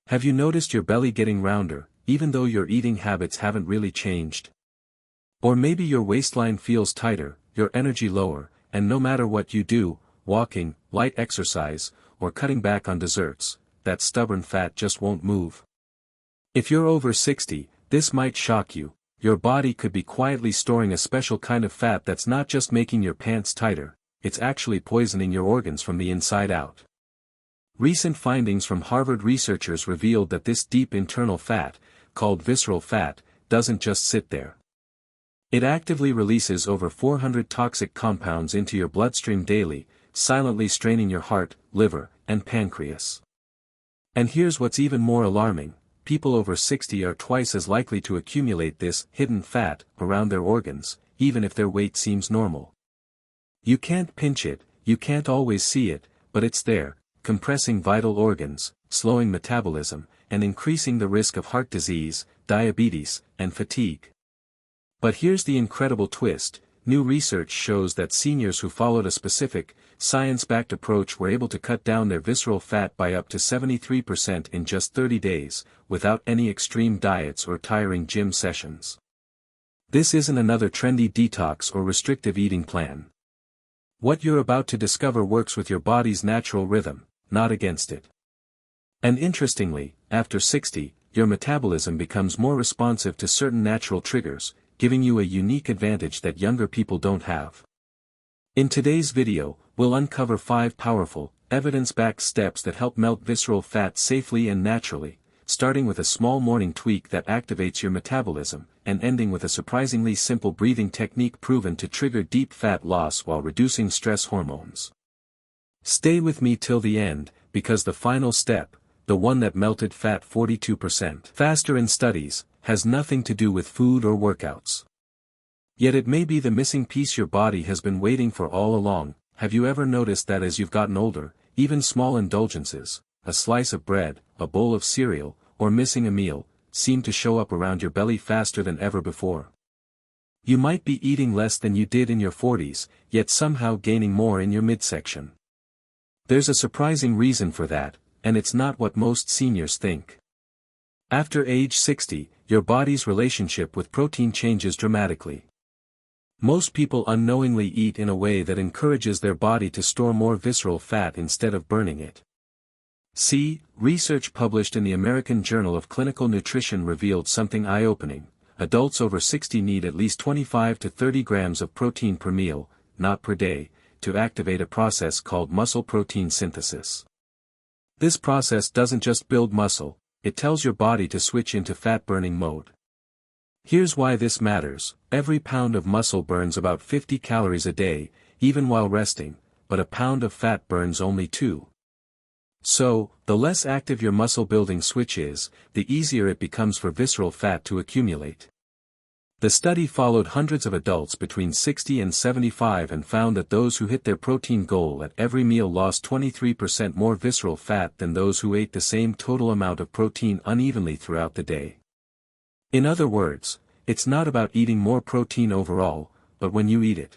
Have you noticed your belly getting rounder, even though your eating habits haven't really changed? Or maybe your waistline feels tighter, your energy lower, and no matter what you do, walking, light exercise, or cutting back on desserts, that stubborn fat just won't move. If you're over 60, this might shock you. Your body could be quietly storing a special kind of fat that's not just making your pants tighter, it's actually poisoning your organs from the inside out. Recent findings from Harvard researchers revealed that this deep internal fat, called visceral fat, doesn't just sit there. It actively releases over 400 toxic compounds into your bloodstream daily, silently straining your heart, liver, and pancreas. And here's what's even more alarming: people over 60 are twice as likely to accumulate this hidden fat around their organs, even if their weight seems normal. You can't pinch it, you can't always see it, but it's there, compressing vital organs, slowing metabolism, and increasing the risk of heart disease, diabetes, and fatigue. But here's the incredible twist: new research shows that seniors who followed a specific, science-backed approach were able to cut down their visceral fat by up to 73% in just 30 days, without any extreme diets or tiring gym sessions. This isn't another trendy detox or restrictive eating plan. What you're about to discover works with your body's natural rhythm, not against it. And interestingly, after 60, your metabolism becomes more responsive to certain natural triggers, giving you a unique advantage that younger people don't have. In today's video, we'll uncover 5 powerful, evidence-backed steps that help melt visceral fat safely and naturally, starting with a small morning tweak that activates your metabolism, and ending with a surprisingly simple breathing technique proven to trigger deep fat loss while reducing stress hormones. Stay with me till the end, because the final step, the one that melted fat 42% faster in studies, has nothing to do with food or workouts. Yet it may be the missing piece your body has been waiting for all along. Have you ever noticed that as you've gotten older, even small indulgences, a slice of bread, a bowl of cereal, or missing a meal, seem to show up around your belly faster than ever before? You might be eating less than you did in your 40s, yet somehow gaining more in your midsection. There's a surprising reason for that, and it's not what most seniors think. After age 60, your body's relationship with protein changes dramatically. Most people unknowingly eat in a way that encourages their body to store more visceral fat instead of burning it. See, research published in the American Journal of Clinical Nutrition revealed something eye-opening. Adults over 60 need at least 25 to 30 grams of protein per meal, not per day, to activate a process called muscle protein synthesis. This process doesn't just build muscle, it tells your body to switch into fat-burning mode. Here's why this matters: every pound of muscle burns about 50 calories a day, even while resting, but a pound of fat burns only 2. So, the less active your muscle-building switch is, the easier it becomes for visceral fat to accumulate. The study followed hundreds of adults between 60 and 75 and found that those who hit their protein goal at every meal lost 23% more visceral fat than those who ate the same total amount of protein unevenly throughout the day. In other words, it's not about eating more protein overall, but when you eat it.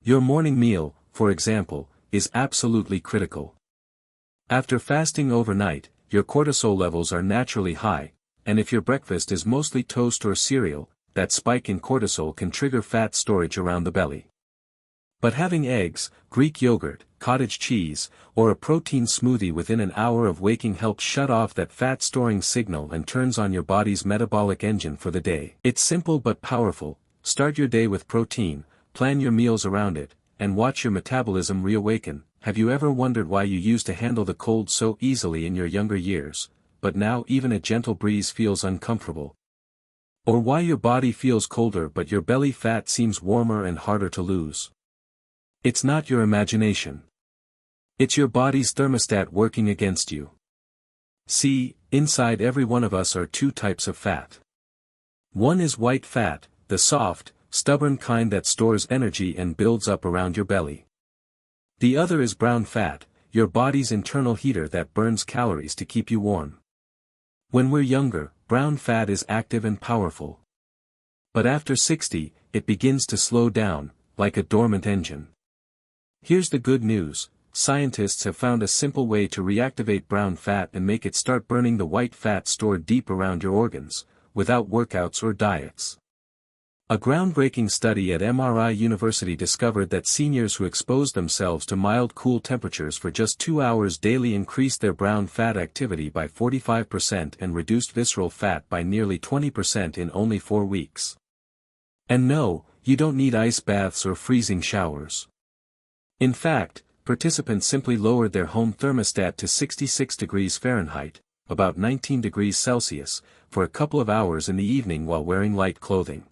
Your morning meal, for example, is absolutely critical. After fasting overnight, your cortisol levels are naturally high, and if your breakfast is mostly toast or cereal, that spike in cortisol can trigger fat storage around the belly. But having eggs, Greek yogurt, cottage cheese, or a protein smoothie within an hour of waking helps shut off that fat-storing signal and turns on your body's metabolic engine for the day. It's simple but powerful. Start your day with protein, plan your meals around it, and watch your metabolism reawaken. Have you ever wondered why you used to handle the cold so easily in your younger years, but now even a gentle breeze feels uncomfortable? Or why your body feels colder but your belly fat seems warmer and harder to lose? It's not your imagination. It's your body's thermostat working against you. See, inside every one of us are 2 types of fat. One is white fat, the soft, stubborn kind that stores energy and builds up around your belly. The other is brown fat, your body's internal heater that burns calories to keep you warm. When we're younger, brown fat is active and powerful. But after 60, it begins to slow down, like a dormant engine. Here's the good news: scientists have found a simple way to reactivate brown fat and make it start burning the white fat stored deep around your organs, without workouts or diets. A groundbreaking study at MRI University discovered that seniors who exposed themselves to mild cool temperatures for just 2 hours daily increased their brown fat activity by 45% and reduced visceral fat by nearly 20% in only 4 weeks. And no, you don't need ice baths or freezing showers. In fact, participants simply lowered their home thermostat to 66 degrees Fahrenheit, about 19 degrees Celsius, for a couple of hours in the evening while wearing light clothing.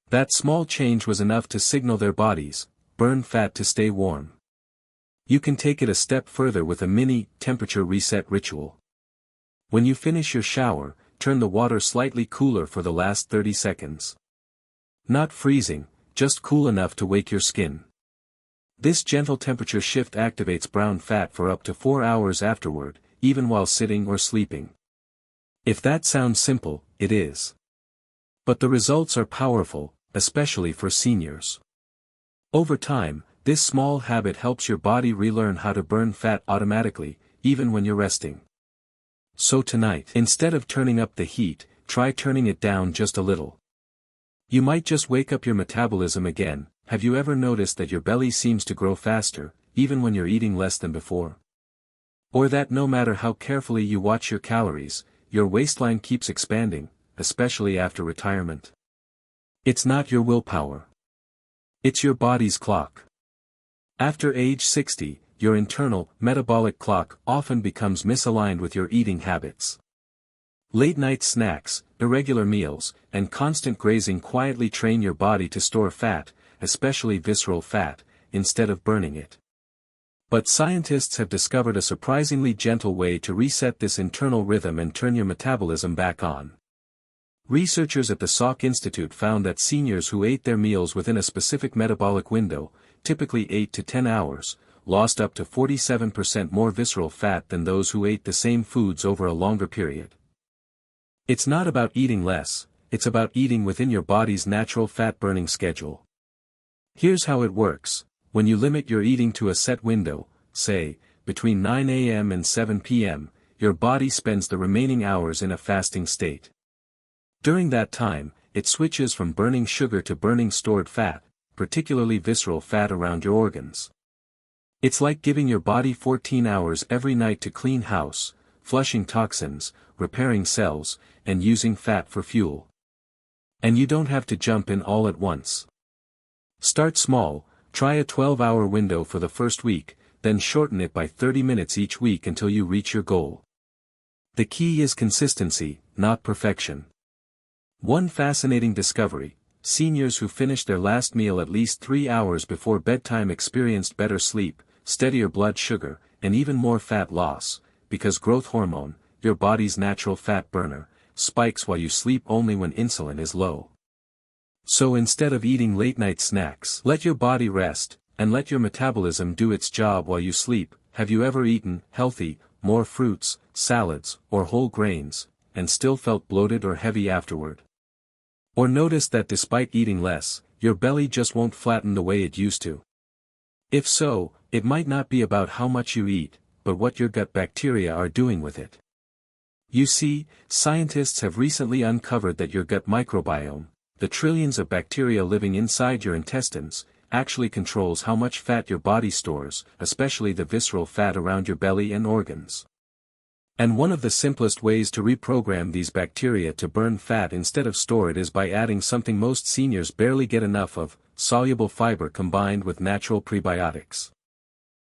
That small change was enough to signal their bodies, burn fat to stay warm. You can take it a step further with a mini, temperature reset ritual. When you finish your shower, turn the water slightly cooler for the last 30 seconds. Not freezing, just cool enough to wake your skin. This gentle temperature shift activates brown fat for up to 4 hours afterward, even while sitting or sleeping. If that sounds simple, it is. But the results are powerful, especially for seniors. Over time, this small habit helps your body relearn how to burn fat automatically, even when you're resting. So tonight, instead of turning up the heat, try turning it down just a little. You might just wake up your metabolism again. Have you ever noticed that your belly seems to grow faster, even when you're eating less than before? Or that no matter how carefully you watch your calories, your waistline keeps expanding, especially after retirement? It's not your willpower. It's your body's clock. After age 60, your internal, metabolic clock often becomes misaligned with your eating habits. Late-night snacks, irregular meals, and constant grazing quietly train your body to store fat, especially visceral fat, instead of burning it. But scientists have discovered a surprisingly gentle way to reset this internal rhythm and turn your metabolism back on. Researchers at the Salk Institute found that seniors who ate their meals within a specific metabolic window, typically 8 to 10 hours, lost up to 47% more visceral fat than those who ate the same foods over a longer period. It's not about eating less, it's about eating within your body's natural fat-burning schedule. Here's how it works. When you limit your eating to a set window, say, between 9 a.m. and 7 p.m., your body spends the remaining hours in a fasting state. During that time, it switches from burning sugar to burning stored fat, particularly visceral fat around your organs. It's like giving your body 14 hours every night to clean house, flushing toxins, repairing cells, and using fat for fuel. And you don't have to jump in all at once. Start small, try a 12-hour window for the first week, then shorten it by 30 minutes each week until you reach your goal. The key is consistency, not perfection. One fascinating discovery: seniors who finished their last meal at least 3 hours before bedtime experienced better sleep, steadier blood sugar, and even more fat loss, because growth hormone, your body's natural fat burner, spikes while you sleep only when insulin is low. So instead of eating late-night snacks, let your body rest, and let your metabolism do its job while you sleep. Have you ever eaten healthy, more fruits, salads, or whole grains, and still felt bloated or heavy afterward? Or noticed that despite eating less, your belly just won't flatten the way it used to? If so, it might not be about how much you eat, but what your gut bacteria are doing with it. You see, scientists have recently uncovered that your gut microbiome, the trillions of bacteria living inside your intestines, actually controls how much fat your body stores, especially the visceral fat around your belly and organs. And one of the simplest ways to reprogram these bacteria to burn fat instead of store it is by adding something most seniors barely get enough of: soluble fiber combined with natural prebiotics.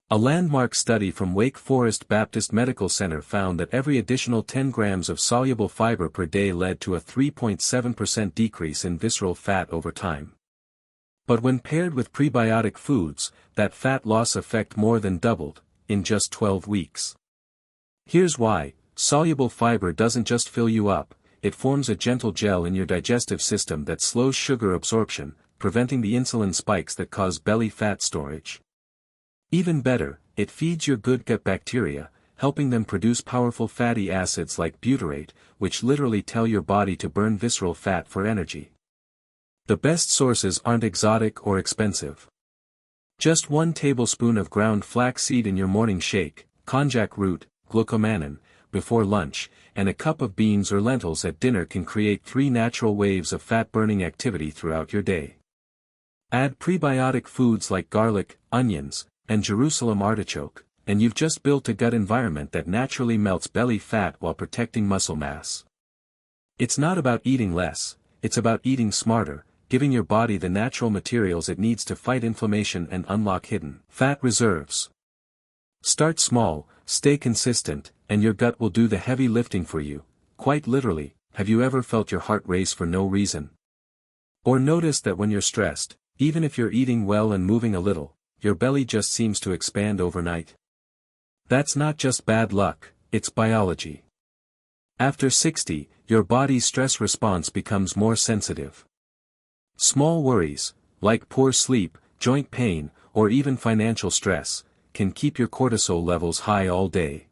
A landmark study from Wake Forest Baptist Medical Center found that every additional 10 grams of soluble fiber per day led to a 3.7% decrease in visceral fat over time. But when paired with prebiotic foods, that fat loss effect more than doubled, in just 12 weeks. Here's why: soluble fiber doesn't just fill you up, it forms a gentle gel in your digestive system that slows sugar absorption, preventing the insulin spikes that cause belly fat storage. Even better, it feeds your good gut bacteria, helping them produce powerful fatty acids like butyrate, which literally tell your body to burn visceral fat for energy. The best sources aren't exotic or expensive. Just 1 tablespoon of ground flaxseed in your morning shake, konjac root, glucomannan, before lunch, and a cup of beans or lentils at dinner can create 3 natural waves of fat-burning activity throughout your day. Add prebiotic foods like garlic, onions, and Jerusalem artichoke, and you've just built a gut environment that naturally melts belly fat while protecting muscle mass. It's not about eating less, it's about eating smarter, giving your body the natural materials it needs to fight inflammation and unlock hidden fat reserves. Start small, stay consistent, and your gut will do the heavy lifting for you. Quite literally. Have you ever felt your heart race for no reason? Or noticed that when you're stressed, even if you're eating well and moving a little, your belly just seems to expand overnight? That's not just bad luck, it's biology. After 60, your body's stress response becomes more sensitive. Small worries, like poor sleep, joint pain, or even financial stress, can keep your cortisol levels high all day.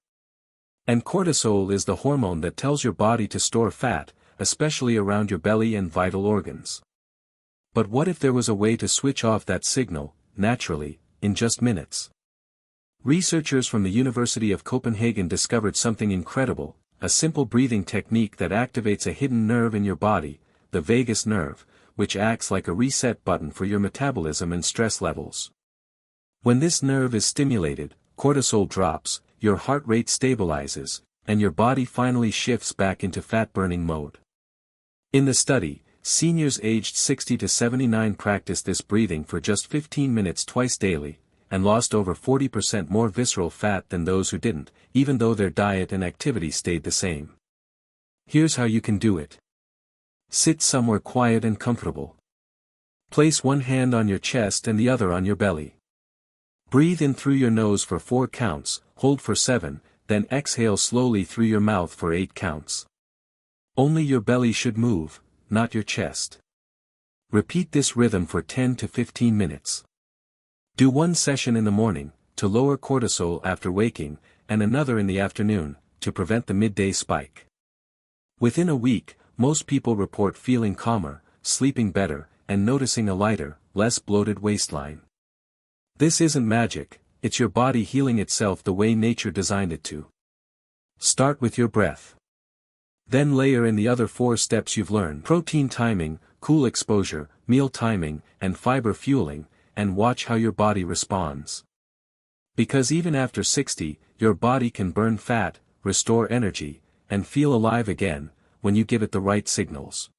And cortisol is the hormone that tells your body to store fat, especially around your belly and vital organs. But what if there was a way to switch off that signal, naturally, in just minutes? Researchers from the University of Copenhagen discovered something incredible, a simple breathing technique that activates a hidden nerve in your body, the vagus nerve, which acts like a reset button for your metabolism and stress levels. When this nerve is stimulated, cortisol drops, your heart rate stabilizes, and your body finally shifts back into fat-burning mode. In the study, seniors aged 60 to 79 practiced this breathing for just 15 minutes twice daily, and lost over 40% more visceral fat than those who didn't, even though their diet and activity stayed the same. Here's how you can do it. Sit somewhere quiet and comfortable. Place one hand on your chest and the other on your belly. Breathe in through your nose for 4 counts, hold for 7, then exhale slowly through your mouth for 8 counts. Only your belly should move, not your chest. Repeat this rhythm for 10 to 15 minutes. Do one session in the morning, to lower cortisol after waking, and another in the afternoon, to prevent the midday spike. Within a week, most people report feeling calmer, sleeping better, and noticing a lighter, less bloated waistline. This isn't magic, it's your body healing itself the way nature designed it to. Start with your breath. Then layer in the other 4 steps you've learned: protein timing, cool exposure, meal timing, and fiber fueling, and watch how your body responds. Because even after 60, your body can burn fat, restore energy, and feel alive again, when you give it the right signals.